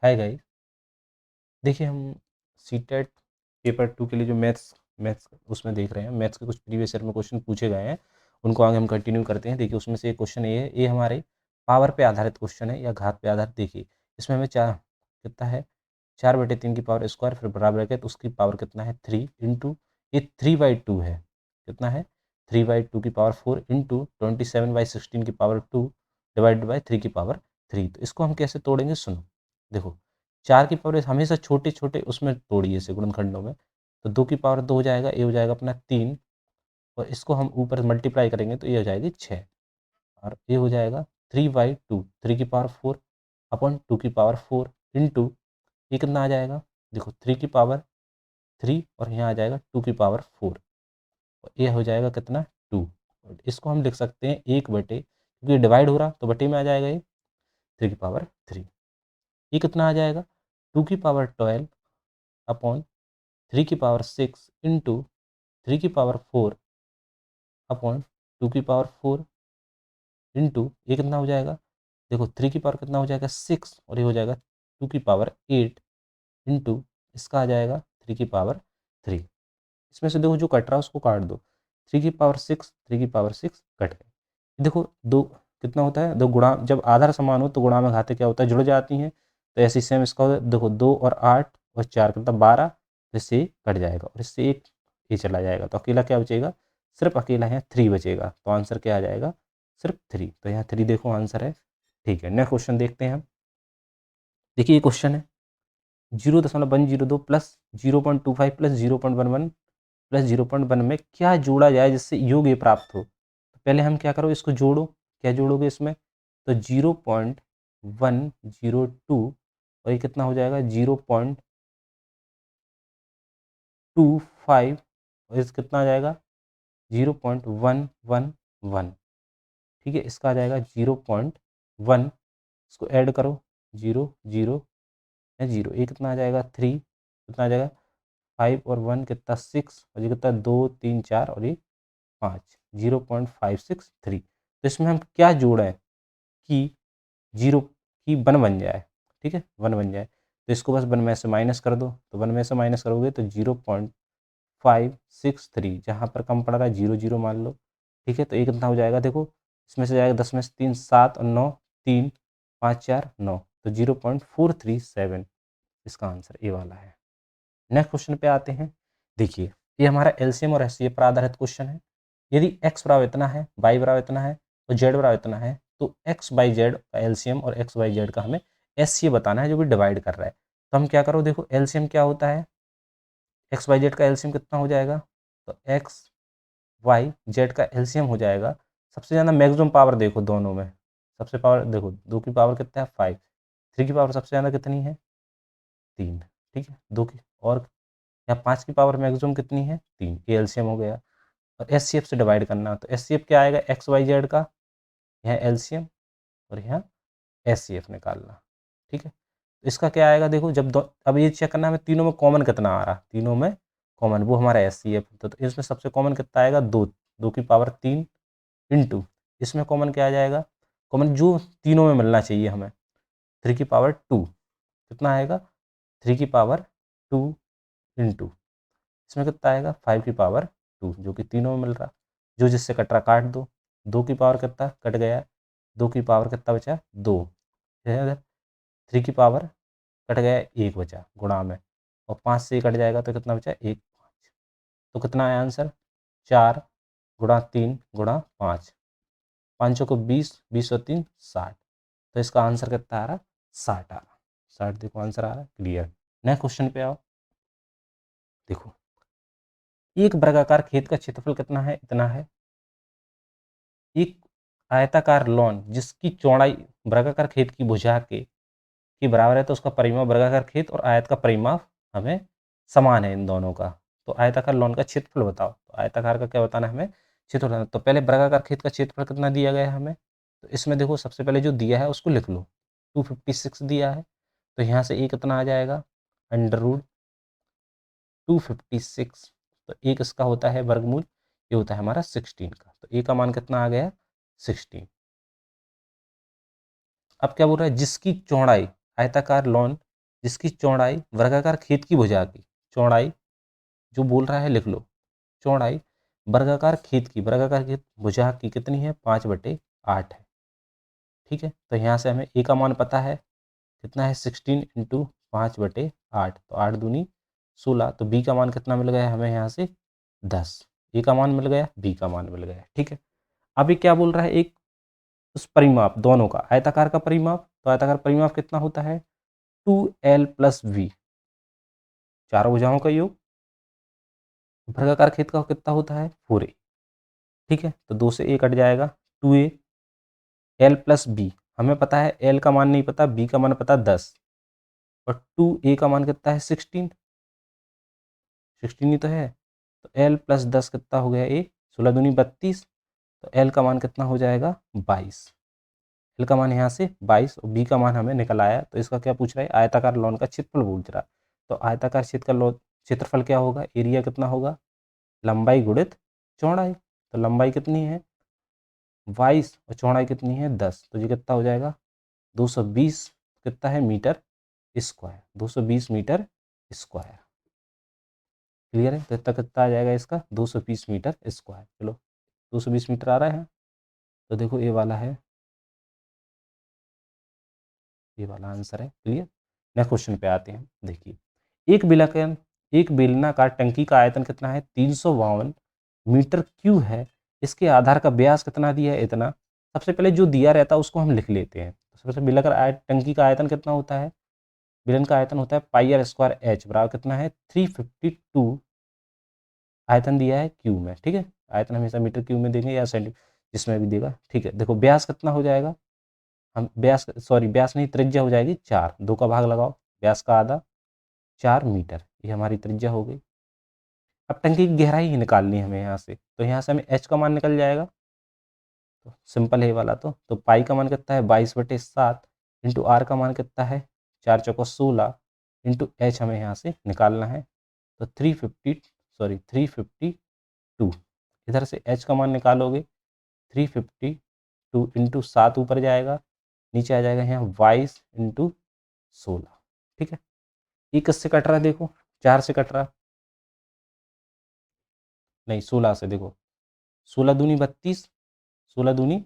Hi guys, देखिए हम CTET paper 2 के लिए जो मैथ्स मैथ्स उसमें देख रहे हैं। मैथ्स के कुछ प्रीवियस ईयर में क्वेश्चन पूछे गए हैं, उनको आगे हम कंटिन्यू करते हैं। देखिए उसमें से एक क्वेश्चन ये है, ये हमारे पावर पे आधारित क्वेश्चन है या घात पे आधारित। देखिए इसमें हमें चार कितना है, 4/3 की पावर स्क्वायर फिर बराबर है तो उसकी पावर कितना है 3 इंटू ये 3/2 है। कितना है 3/2 की पावर 4 इंटू 27/16 की पावर 2 डिवाइडेड बाई 3 की पावर 3। तो इसको हम कैसे तोड़ेंगे, सुनो। देखो 4 की पावर हमेशा छोटे छोटे उसमें तोड़िए इसे गुणनखंडों में। तो 2 की पावर 2 हो जाएगा, ये हो जाएगा अपना 3, और इसको हम ऊपर मल्टीप्लाई करेंगे तो ये हो जाएगी 6, और ये हो जाएगा 3/2 3 की पावर 4 अपॉन 2 की पावर 4 इंटू ये कितना आ जाएगा, देखो 3 की पावर 3 और यहाँ आ जाएगा 2 की पावर 4, और ये हो जाएगा कितना 2। और इसको हम लिख सकते हैं 1 क्योंकि डिवाइड हो रहा तो बटे में आ जाएगा ये 3 की पावर 3। ये कितना आ जाएगा 2 की पावर 12 अपॉन 3 की पावर 6 इंटू 3 की पावर 4 अपॉन 2 की पावर 4 इंटू ये कितना हो जाएगा, देखो 3 की पावर कितना हो जाएगा 6, और ये हो जाएगा 2 की पावर 8 इंटू इसका आ जाएगा 3 की पावर 3। इसमें से देखो जो कट रहा है उसको काट दो, 3 की पावर 6 3 की पावर 6 कट गए। देखो दो कितना होता है, दो गुणा जब आधार समान हो तो गुणा में घाते क्या होता है, जुड़ जाती हैं। तो ऐसे सेम इसका होता है, देखो 2 और 8 और 4 कितना 12, इससे एक कट जाएगा और इससे एक ये चला जाएगा तो अकेला क्या बचेगा, सिर्फ अकेला यहाँ 3 बचेगा। तो आंसर क्या आ जाएगा, सिर्फ 3। तो यहाँ 3 देखो आंसर है। ठीक है, नेक्स्ट क्वेश्चन देखते हैं हम। देखिए ये क्वेश्चन है 0.102 प्लस 0.25 प्लस 0.11 प्लस 0.1 में क्या जोड़ा जाए जिससे योग ये प्राप्त हो। तो पहले हम क्या करो, इसको जोड़ो। क्या जोड़ोगे इसमें, तो 0.102 और ये कितना हो जाएगा 0.25 और इस कितना आ जाएगा 0.111। ठीक है, इसका आ जाएगा 0.1, इसको ऐड करो 0 0 या 0, ये कितना आ जाएगा 3, कितना आ जाएगा 5 और 1 कितना 6, और ये कितना 2 3 4 और ये 5, 0.563। तो इसमें हम क्या जोड़ें कि 0 की 1 बन जाए। ठीक है, 1 बन जाए तो इसको बस 1 में से माइनस कर दो। तो 1 में से माइनस करोगे तो 0.563, जहाँ पर कम पड़ रहा है 0 0 मान लो। ठीक है, तो ये कितना हो जाएगा, देखो इसमें से जाएगा 10 में से 3 7 और 9 3 5 4 9, तो 0.437 इसका आंसर ए वाला है। नेक्स्ट क्वेश्चन पे आते हैं। देखिए ये हमारा एलसीएम और एचसीएफ पर आधारित क्वेश्चन है। यदि x बराबर इतना है, y बराबर इतना है और z बराबर इतना है, तो x बाई जेड का एलसीएम और x बाई जेड का हमें एचसीएफ बताना है जो भी डिवाइड कर रहा है। तो हम क्या करो, देखो एलसीएम क्या होता है, x बाई जेड का एलसीएम कितना हो जाएगा, तो x वाई जेड का एलसीएम हो जाएगा। सबसे ज़्यादा मैक्सिमम पावर देखो दोनों में, सबसे पावर देखो 2 की पावर कितना है 5, 3 की पावर सबसे ज़्यादा कितनी है 3। ठीक है, 2 की और या 5 की पावर मैक्सिमम कितनी है 3, ये एलसीएम हो गया। और एचसीएफ से डिवाइड करना, तो एचसीएफ क्या आएगा एक्स वाई जेड का, यहाँ एलसीएम और यहाँ एचसीएफ निकालना। ठीक है, तो इसका क्या आएगा, देखो जब अब ये चेक करना है हमें तीनों में कॉमन कितना आ रहा, तीनों में कॉमन वो हमारा एचसीएफ। तो इसमें सबसे कॉमन कितना आएगा 2, 2 की पावर 3 इंटू इसमें कॉमन क्या आ जाएगा, कॉमन जो तीनों में मिलना चाहिए हमें 3 की पावर 2 कितना आएगा 3 की पावर 2 इंटू इसमें कितना आएगा 5 की पावर 2 जो कि तीनों में मिल रहा, जो जिससे कट रहा काट दो। 2 की पावर कितना कट गया, 2 की पावर कितना बचा 2, 3 की पावर कट गया 1 बचा गुणा में, और 5 से कट जाएगा तो कितना बचा 1 5। तो कितना है आंसर 4 गुणा 3 गुणा 5, 5 को 20 20 और 3 60। तो इसका आंसर कितना आ रहा 60 आ रहा, 60 देखो आंसर आ रहा क्लियर। नेक्स्ट क्वेश्चन पे आओ। देखो एक वर्गाकार खेत का क्षेत्रफल कितना है, इतना है। एक आयताकार लॉन जिसकी चौड़ाई वर्गाकार खेत की भुजा के बराबर है, तो उसका परिमाप वर्गाकार खेत और आयत का परिमाप हमें समान है इन दोनों का। तो आयताकार लॉन का क्षेत्रफल बताओ। तो आयताकार का क्या बताना है हमें, क्षेत्रफल। तो पहले वर्गाकार खेत का क्षेत्रफल कितना दिया गया है हमें, तो इसमें देखो सबसे पहले जो दिया है उसको लिख लो, 256 दिया है। तो यहाँ से ए कितना आ जाएगा अंडर रूट 256। तो एक इसका होता है वर्गमूल, ये होता है हमारा 16 का। तो ए का मान कितना आ गया 16। अब क्या बोल रहा है, जिसकी चौड़ाई आयताकार लॉन जिसकी चौड़ाई वर्गाकार खेत की भुजा की चौड़ाई, जो बोल रहा है लिख लो, चौड़ाई वर्गाकार खेत भुजा की कितनी है 5/8 है। ठीक है, तो यहाँ से हमें ए का मान पता है कितना है 16 इंटू 5/8, तो 8 दूनी 16, तो बी का मान कितना मिल गया हमें यहाँ से 10। ए का मान मिल गया, बी का मान मिल गया। ठीक है, अभी क्या बोल रहा है, एक उस परिमाप दोनों का आयताकार का परिमाप, तो आयताकार परिमाप कितना होता है 2l प्लस वी, चारों भुजाओं का योग, वर्गाकार खेत का कितना होता है 4a। ठीक है, तो 2 से a कट जाएगा, 2a l प्लस बी, हमें पता है l का मान नहीं पता, b का मान पता 10, और 2a का मान कितना है 16, 16 ही तो है, तो l प्लस 10 कितना हो गया a, 16 दूनी 32, तो l का मान कितना हो जाएगा 22, l का मान यहाँ से 22 और b का मान हमें निकल आया। तो इसका क्या पूछ रहा है, आयताकार लॉन का क्षेत्रफल पूछ रहा है। तो आयताकार क्षेत्र का क्षेत्रफल क्या होगा, एरिया कितना होगा, लंबाई गुणित चौड़ाई, तो लंबाई कितनी है 22 और चौड़ाई कितनी है 10, तो ये कितना हो जाएगा 220 कितना है metre square, 220 metre square. Clear है, तो इतना कितना आ जाएगा इसका 220 मीटर स्क्वायर। चलो 220 मीटर आ रहा है, तो देखो ये वाला है, ये वाला आंसर है। क्लियर, नेक्स्ट क्वेश्चन पे आते हैं। देखिए, एक बेलनाकार टंकी का आयतन कितना है 352 मीटर क्यूब है, इसके आधार का व्यास कितना दिया है इतना। सबसे पहले जो दिया रहता है उसको हम लिख लेते हैं। तो सबसे बेलनाकार टंकी का आयतन कितना होता है, बेलन का आयतन होता है पाई आर स्क्वायर एच बराबर कितना है 352, आयतन दिया है क्यूब में। ठीक है, आयतन हमेशा मीटर क्यूब में देंगे या सेंटी जिसमें भी देगा। ठीक है, देखो व्यास कितना हो जाएगा, हम व्यास नहीं, त्रिज्या हो जाएगी 4, 2 का भाग लगाओ, व्यास का आधा 4 मीटर, ये हमारी त्रिज्या हो गई। अब टंकी की गहराई ही निकालनी है हमें यहाँ से, तो यहाँ से हमें एच का मान निकल जाएगा, तो सिंपल है ये वाला। तो पाई का मान कितना है 22/7 इंटू आर का मान कितना है 4×16 इंटू एच हमें यहाँ से निकालना है, तो 352, इधर से एच का मान निकालोगे 352 इंटू 7 ऊपर जाएगा, नीचे आ जाएगा यहाँ 22 इंटू 16। ठीक है, ये किससे कट रहा है देखो, 4 से कट रहा, नहीं 16 से, देखो 16 दूनी 32, 16 दूनी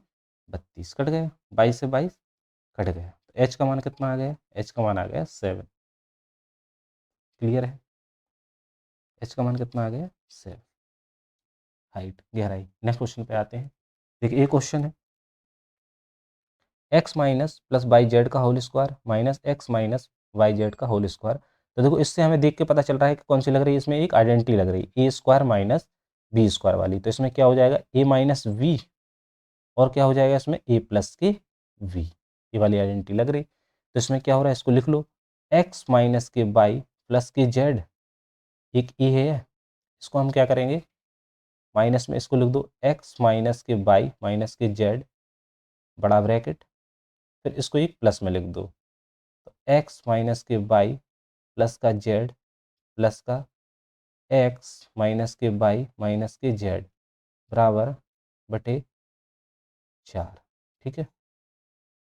32 कट गया, 22 से 22 कट गया, तो एच का मान कितना आ गया, एच का मान आ गया 7। क्लियर है, एच का मान कितना आ गया 7, हाइट गहराई। नेक्स्ट क्वेश्चन पे आते हैं। देखिए ये क्वेश्चन है, x minus plus y z का whole square minus x minus y z का होल स्क्वायर। तो देखो इससे हमें देख के पता चल रहा है कि कौन सी लग रही है, इसमें एक आइडेंटिटी लग रही है ए स्क्वायर माइनस बी स्क्वायर वाली। तो इसमें क्या हो जाएगा ए माइनस वी, और क्या हो जाएगा इसमें ए प्लस के वी, ये वाली आइडेंटिटी लग रही। तो इसमें क्या हो रहा है, इसको लिख लो, एक्स माइनस के वाई प्लस के जेड, एक ए है, इसको हम क्या करेंगे माइनस में, इसको लिख दो एक्स माइनस के वाई माइनस के जेड बड़ा ब्रैकेट, फिर इसको एक प्लस में लिख दो, तो एक्स माइनस के वाई प्लस का जेड प्लस का एक्स माइनस के वाई माइनस के जेड बराबर बटे 4। ठीक है,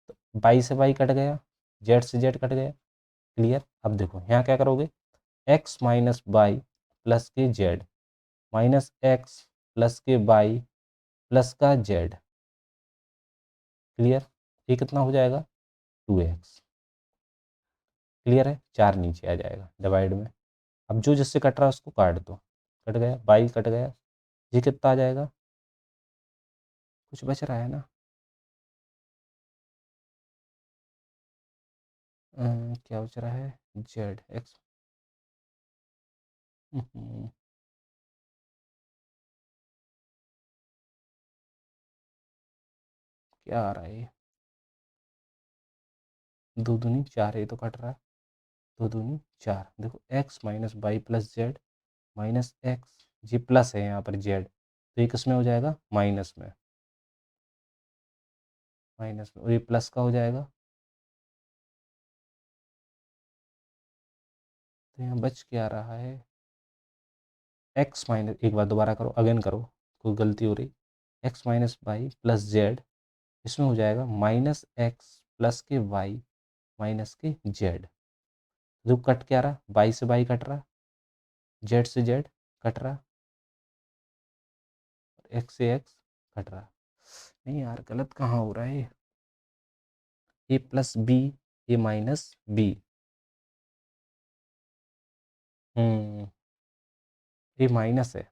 तो वाई से वाई कट गया, जेड से जेड कट गया। क्लियर, अब देखो यहाँ क्या करोगे, एक्स माइनस वाई प्लस के जेड माइनस एक्स प्लस के वाई प्लस का जेड। क्लियर, ये कितना हो जाएगा 2x। क्लियर है, 4 नीचे आ जाएगा डिवाइड में। अब जो जिससे कट रहा है उसको काट दो, कट गया, बाई कट गया, ये कितना आ जाएगा, कुछ बच रहा है ना, क्या बच रहा है जेड एक्स, क्या आ रहा है ये, 2 दूनी 4, ये तो कट रहा है, 2 दूनी 4, देखो x minus Y plus z minus x, जी प्लस है यहाँ पर जेड, तो ये किस में हो जाएगा माइनस में, माइनस में, और ये प्लस का हो जाएगा, तो यहाँ बच क्या रहा है, एक्स माइनस, एक बार दोबारा करो, अगेन करो, कोई गलती हो रही, X minus Y plus Z, इसमें हो जाएगा माइनस एक्स प्लस के वाई माइनस के जेड, जो कट क्या रहा, बाई से बाई कट रहा, जेड से जेड कट रहा, एक्स से एक्स कट रहा। नहीं यार, गलत कहाँ हो रहा है? A plus B, A minus B. Hmm, A minus है,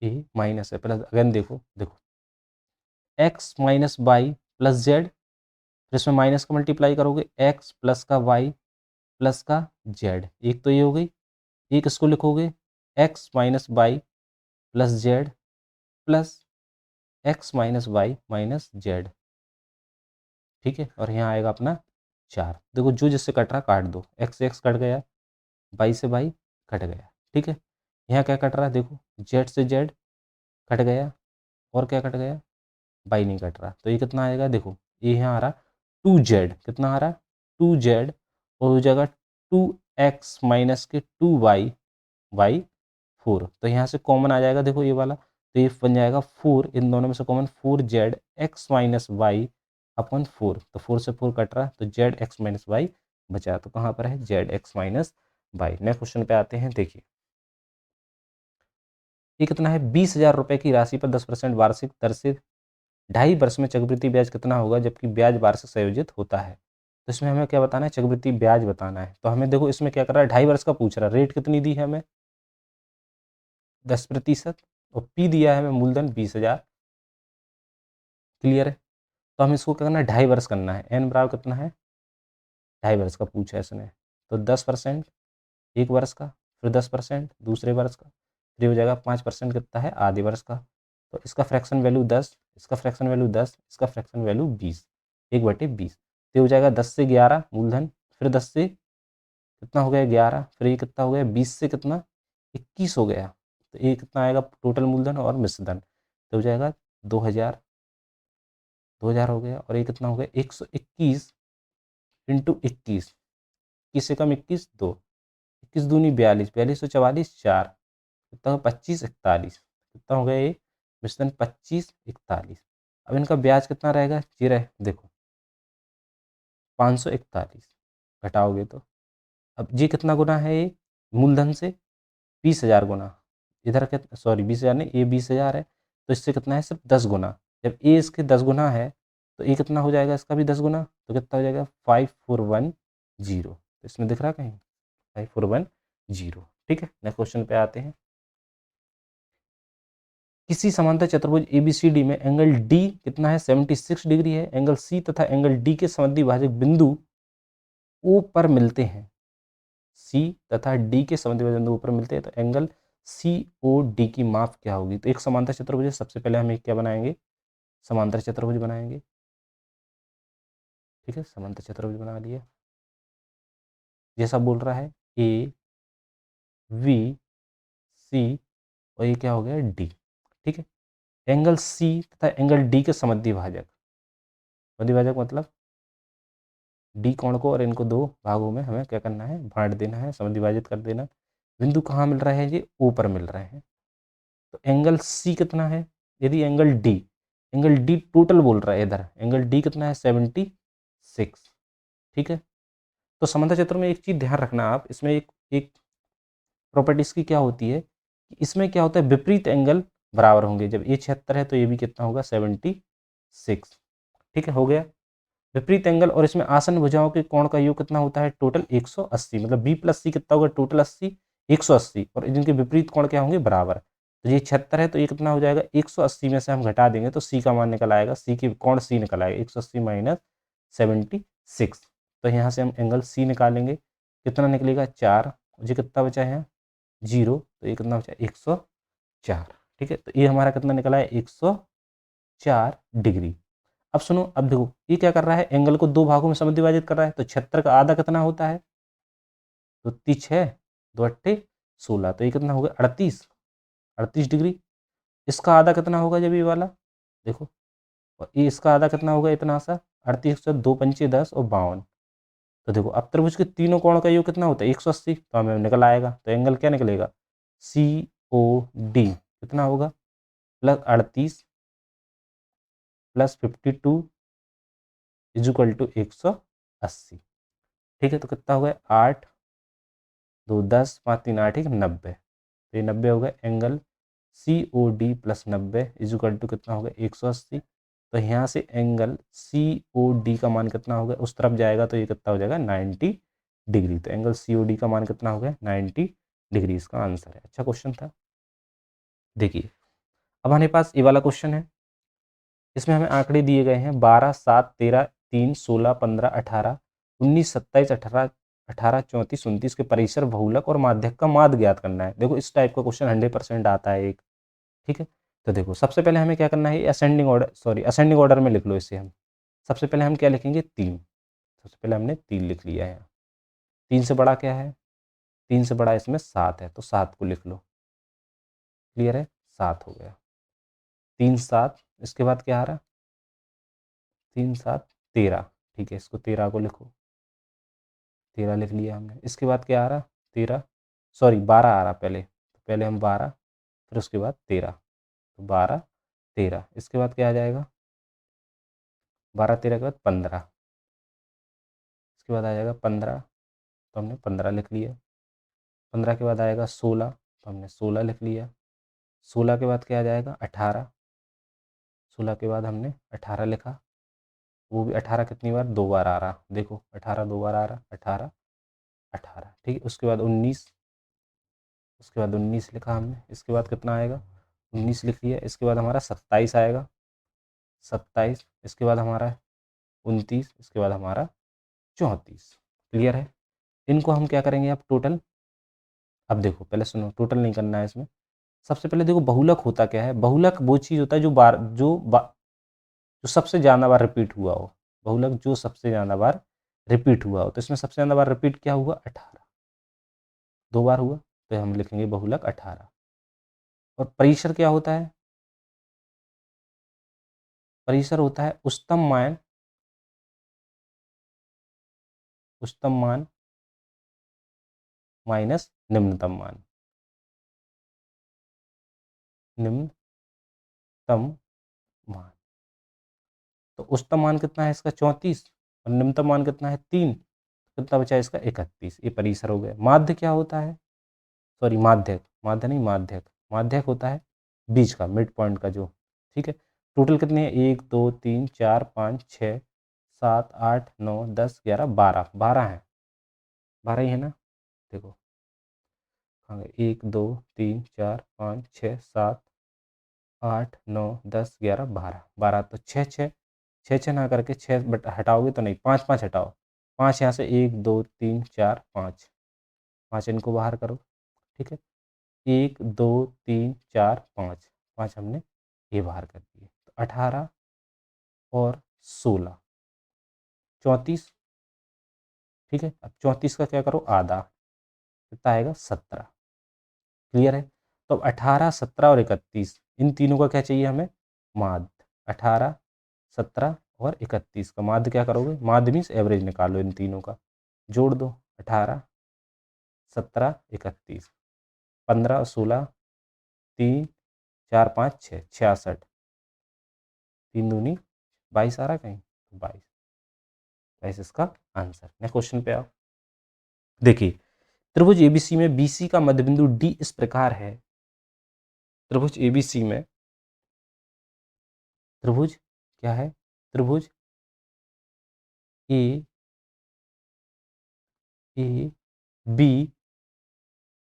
ए माइनस है। प्लस अगेन देखो देखो, x minus Y plus Z, फिर इसमें माइनस का मल्टीप्लाई करोगे, एक्स प्लस का वाई प्लस का जेड। एक तो ये हो गई। एक इसको लिखोगे X minus Y plus Z plus X minus Y minus Z. ठीक है, और यहाँ आएगा अपना 4। देखो जो जिससे कट रहा काट दो, एक्स से एक्स कट गया, बाई से बाई कट गया। ठीक है, यहाँ क्या कट रहा है देखो, जेड से जेड कट गया, और क्या कट गया, बाई नहीं कट रहा। तो ये कितना आएगा देखो, ये यहाँ आ रहा 2z, कितना आ रहा 2z, और हो जाएगा 2x माइनस के 2y बाई 4। तो यहाँ से कॉमन आ जाएगा देखो ये वाला, तो ये बन जाएगा 4, इन दोनों में से common 4z x minus y अपन 4। तो 4 से 4 कट रहा, तो जेड एक्स माइनस वाई बचा। तो कहाँ पर है, Z X minus Y. Next question पे आते हैं। देखिए ये कितना है, 20,000 रुपये की राशि पर 10% वार्षिक दर से 2.5 वर्ष में चक्रवृद्धि ब्याज कितना होगा, जबकि ब्याज वार्षिक संयोजित होता है। तो इसमें हमें क्या बताना है, चक्रवृद्धि ब्याज बताना है। तो हमें देखो इसमें क्या कर रहा है, 2.5 वर्ष का पूछ रहा है। रेट कितनी दी है हमें, 10%, और पी दिया है हमें मूलधन 20,000। क्लियर है। तो हमें इसको क्या करना है, 2.5 वर्ष करना है। एन बराबर कितना है, 2.5 वर्ष का पूछा है इसने। तो 10% एक वर्ष का, फिर 10% दूसरे वर्ष का, फिर ये हो जाएगा 5% कितना है, आधे वर्ष का। तो इसका फ्रैक्शन वैल्यू 10, इसका फ्रैक्शन वैल्यू 10, इसका फ्रैक्शन वैल्यू 20, 1/20। तो ये हो जाएगा 10 से 11 मूलधन, फिर 10 से कितना हो गया 11, फिर ये कितना हो गया 20 से कितना 21 हो गया। तो ये कितना आएगा टोटल मूलधन और मिश्रधन, तो हो जाएगा 2000, 2000 हो गया। और ये कितना हो गया 121 इंटू 21, 21 से कम 21 2, 21 दूनी 42, 42 से 44 4, कितना हो 25 41, कितना हो गया ये मिश्रण 25 41। अब इनका ब्याज कितना रहेगा, ये रहे देखो 541 घटाओगे तो, अब ये कितना गुना है, ये मूलधन से 20,000 गुना, इधर कितना, सॉरी 20,000 नहीं, ये 20,000 है, तो इससे कितना है सिर्फ 10 गुना। जब ए इसके 10 गुना है, तो ये कितना हो जाएगा इसका भी 10 गुना, तो कितना हो जाएगा 5410। तो इसमें दिख रहा कहीं 5410। ठीक है, नेक्स्ट क्वेश्चन पे आते हैं। किसी समांतर चतुर्भुज एबीसीडी में एंगल डी कितना है, 76 डिग्री है। एंगल सी तथा एंगल डी के समद्विभाजक बिंदु ओ पर मिलते हैं। सी तथा डी के समद्विभाजक बिंदु ओ पर मिलते हैं, तो एंगल सी ओ डी की माप क्या होगी। तो एक समांतर चतुर्भुज है, सबसे पहले हम एक क्या बनाएंगे, समांतर चतुर्भुज बनाएंगे। ठीक है, समांतर चतुर्भुज बना लिया, जैसा बोल रहा है ए वी सी, और ये क्या हो गया डी। ठीक है, एंगल सी तथा एंगल डी के समद्विभाजक, समद्विभाजक मतलब डी कोण को और इनको दो भागों में हमें क्या करना है, बांट देना है, समद्विभाजित कर देना। बिंदु कहाँ मिल रहे हैं, ये ओ पर मिल रहे हैं। तो एंगल सी कितना है, यदि एंगल डी टोटल बोल रहा है इधर, एंगल डी कितना है 76। ठीक है, तो समांतर क्षेत्र में एक चीज ध्यान रखना आप, इसमें एक एक प्रॉपर्टीज की क्या होती है कि इसमें क्या होता है, विपरीत एंगल बराबर होंगे। जब ये 76 है तो ये भी कितना होगा 76। ठीक है, हो गया विपरीत एंगल, और इसमें आसन भुजाओं के कोण का योग कितना होता है टोटल 180, मतलब बी प्लस सी कितना होगा टोटल 80, 180, और जिनके विपरीत कोण क्या होंगे बराबर। तो ये 76 है, तो ये कितना हो जाएगा 180 में से हम घटा देंगे तो सी का मान निकल आएगा, सी की कोण सी निकल आएगा 180 माइनस 76। तो यहाँ से हम एंगल सी निकालेंगे, कितना निकलेगा 4, जी कितना बचा है 0, तो ये कितना बचा 104। ठीक है, तो ये हमारा कितना निकला है 104 डिग्री। अब सुनो, अब देखो ये क्या कर रहा है, एंगल को दो भागों में समद्विभाजित कर रहा है। तो 76 का आधा कितना होता है, तो 36 दो अट्ठे 16, तो ये कितना होगा 38 डिग्री। इसका आधा कितना होगा जब ये वाला देखो, और ये इसका आधा कितना होगा इतना सा 38 से 2 पंचे 10 और 52। तो देखो अब त्रिभुज के तीनों कोण का योग कितना होता है 180, तो हमें निकल आएगा। तो एंगल क्या निकलेगा सी ओ डी कितना होगा +38 +52 इज इक्वल टू 180। ठीक है, तो कितना हो गया 8 2 10 5 3 8 1 90, तो ये 90 हो गया। Angle COD plus 90 is equal to कितना हो गया 180। तो यहाँ से एंगल COD का मान कितना हो गया, उस तरफ जाएगा तो ये कितना हो जाएगा 90 डिग्री। तो एंगल COD का मान कितना हो गया 90 डिग्री, इसका आंसर है। अच्छा क्वेश्चन था। देखिए अब हमारे पास ये वाला क्वेश्चन है, इसमें हमें आंकड़े दिए गए हैं 12 7 13 3 16 15 18 19 27 18 18 34 29 के परिसर, बहुलक और माध्यक का माध्य ज्ञात करना है। देखो इस टाइप का क्वेश्चन 100% आता है एक। ठीक है, तो देखो सबसे पहले हमें क्या करना है, असेंडिंग ऑर्डर में लिख लो इसे हम। सबसे पहले हम क्या लिखेंगे 3, सबसे पहले हमने 3 लिख लिया है। 3 से बड़ा क्या है, 3 से बड़ा इसमें 7 है, तो 7 को लिख लो। क्लियर है, 7 हो गया। 3 7, इसके बाद क्या आ रहा, 3 7 13। ठीक है, इसको 13 को लिखो, 13 लिख लिया हमने। इसके बाद क्या आ रहा 13, सॉरी 12 आ रहा पहले, तो पहले हम 12 फिर उसके बाद 13, तो 12 13। इसके बाद क्या आ जाएगा 12 13 के बाद 15, इसके बाद आ जाएगा 15, तो हमने 15 लिख लिया। 15 के बाद आएगा 16, तो हमने 16 लिख लिया। 16 के बाद क्या आ जाएगा 18, 16 के बाद हमने 18 लिखा। वो भी 18 कितनी बार, 2 बार आ रहा, देखो 18 2 बार आ रहा, 18 18। ठीक है, उसके बाद 19, उसके बाद 19 लिखा हमने। इसके बाद कितना आएगा 19 लिख लिया। इसके बाद हमारा 27 आएगा, 27। इसके बाद हमारा 29, इसके बाद हमारा 34। क्लियर है। इनको हम क्या करेंगे अब टोटल। अब देखो पहले सुनो, टोटल नहीं करना है इसमें। सबसे पहले देखो बहुलक होता क्या है, बहुलक वो चीज़ होता है जो सबसे ज़्यादा बार रिपीट हुआ हो। बहुलक जो सबसे ज़्यादा बार रिपीट हुआ हो, तो इसमें सबसे ज़्यादा बार रिपीट क्या हुआ 18, 2 बार हुआ, तो हम लिखेंगे बहुलक 18। और परिसर क्या होता है, परिसर होता है उच्चतम मान माइनस निम्नतम मान, निम्नतम मान। तो उच्चतम मान कितना है इसका 34, और निम्नतम मान कितना है 3, कितना बचा इसका 31। ये परिसर हो गया। माध्य क्या होता है, सॉरी माध्यक, माध्य नहीं माध्यक, माध्यक होता है बीच का, मिड पॉइंट का जो। ठीक है, टोटल कितने हैं 1 2 3 4 5 6 7 8 9 10 11 12, 12 हैं, 12 ही है ना। देखो कहाँ गए, 1 2 3 4 5 6 7 8 9 10 11 12, 12 तो 6 6 6 6 ना करके 6 बट हटाओगे तो नहीं, 5 5 हटाओ, 5 यहाँ से 1 2 3 4 5, 5 इनको बाहर करो। ठीक है, 1 2 3 4 5, 5 हमने ये बाहर कर दिए, तो 18 और 16 34। ठीक है, अब 34 का क्या करो आधा, कितना आएगा 17। क्लियर है। तो अब 18 17 और 31, इन तीनों का क्या चाहिए हमें, माध्य। 18 17 और 31 का माध्य क्या करोगे, माध्य मीन्स एवरेज निकालो इन तीनों का, जोड़ दो। 18 17 31, 15 और 16, 3 4 5 6 66, 3 दूनी 22 आ रहा कहीं, 22, 22 इसका आंसर। नेक्स्ट क्वेश्चन पे आओ। देखिए त्रिभुज एबीसी में बीसी का मध्यबिंदु डी इस प्रकार है। त्रिभुज एबीसी में, त्रिभुज क्या है, त्रिभुज ए बी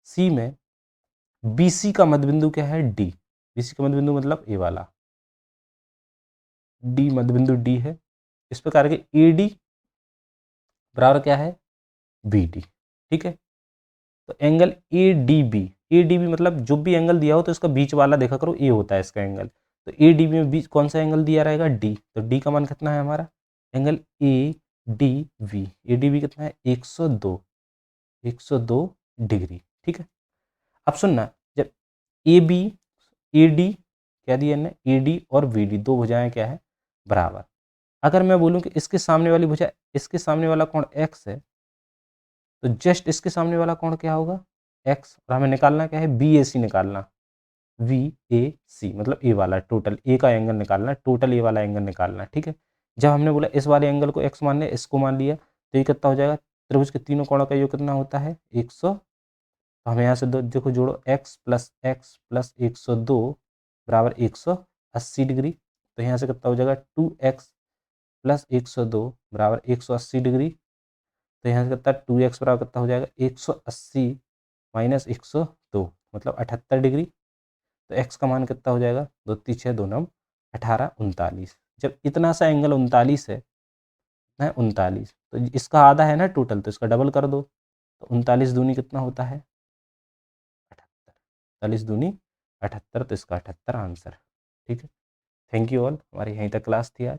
सी में बीसी का मध्यबिंदु क्या है डी। बीसी का मध्यबिंदु मतलब ए वाला, डी मध्यबिंदु डी है। इस प्रकार के ए डी बराबर क्या है बी डी। ठीक है, तो angle A D B, A D B मतलब जो भी एंगल दिया हो तो इसका बीच वाला देखा करो, ए होता है इसका एंगल। तो ए डी बी में बीच कौन सा एंगल दिया रहेगा डी, तो डी का मान कितना है हमारा, angle A D V, A D B कितना है 102, 102 डिग्री। ठीक है, अब सुनना, जब ए बी ए डी क्या दिया ने, ए डी और वी डी दो भुजाएं क्या है बराबर। अगर मैं बोलूं कि इसके सामने वाली भुजा, इसके सामने वाला कोण एक्स है, तो जस्ट इसके सामने वाला कोण क्या होगा एक्स, और हमें निकालना क्या है बी ए सी निकालना, वी ए सी मतलब ए वाला टोटल ए का एंगल निकालना, टोटल ए वाला एंगल निकालना। ठीक है, जब हमने बोला इस वाले एंगल को एक्स मान लिया, इसको मान लिया, तो ये कितना हो जाएगा त्रिभुज के तीनों कोणों का योग कितना होता है 100। तो हमें यहाँ से दो देखो जोड़ो x प्लस 102 बराबर 180 डिग्री। तो यहाँ से कितना हो जाएगा 2x प्लस 102 बराबर 180 डिग्री। तो यहाँ से कितना 2x बराबर कितना हो जाएगा 180 माइनस 102 मतलब 78 डिग्री। तो x का मान कितना हो जाएगा 2 3 6 2 9 18 39। जब इतना सा एंगल 39 है 39, तो इसका आधा है ना टोटल, तो इसका डबल कर दो। तो 39 दूनी कितना होता है 78, 39 दूनी 78, तो इसका 78 आंसर। ठीक है, थैंक यू ऑल, हमारी यहीं तक क्लास थी आज।